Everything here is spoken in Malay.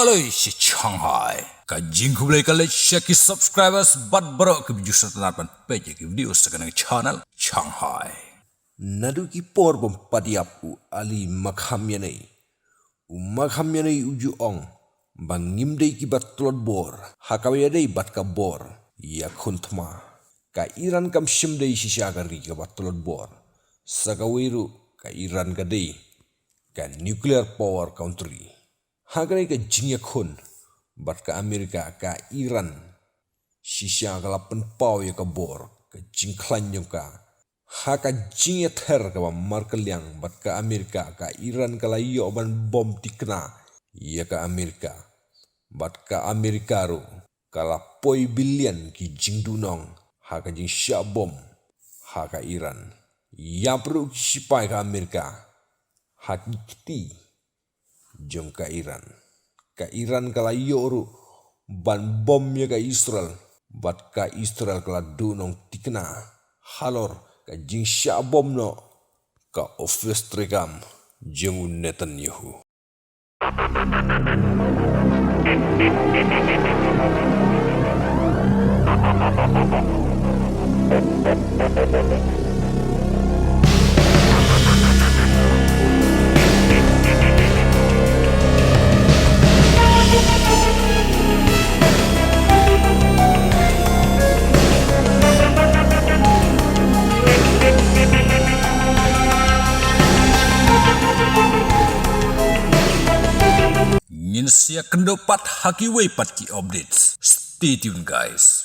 Aloi si Shanghai. Kajing kulai kali share subscribers bat berok ke video setelah page ke video sekarang channel Shanghai. Nadu ki por bom padiapu ali makhamyanai. Makhamyanai uju ong bangim dei ki batlot bor. Hakawaya dei bat ka bor. Ya kuntma. Ka Iran kam shim dei shishagari ka batlot bor. Sagawiru ka Iran ka dei. Ka nuclear power country. Haganai ka jingya kun. Bat ka Amerika ka Iran. Shisha ka lapan pau ya ka bor. Ka jingklan yung ka. Haka jingya ter ka markaliang bat ka Amerika ka Iran ka layo ban bom tikna. Ya ka Amerika. Bat ka Amerika ro. Kala poi billion ki jingdunong. Haka jing sya bom. Haka Iran. Ya perlu sipai ka Amerika. Haki kiti. Jom ka Iran. Ka Iran kala yoru ban bom ya ka Israel. Bat ka Israel kala dunong tikna. Halor ka jing sya bom no. Ka office trekam jeng Netanyahu. Ngin siya kendopat haki way pat ki updates. Stay tuned guys.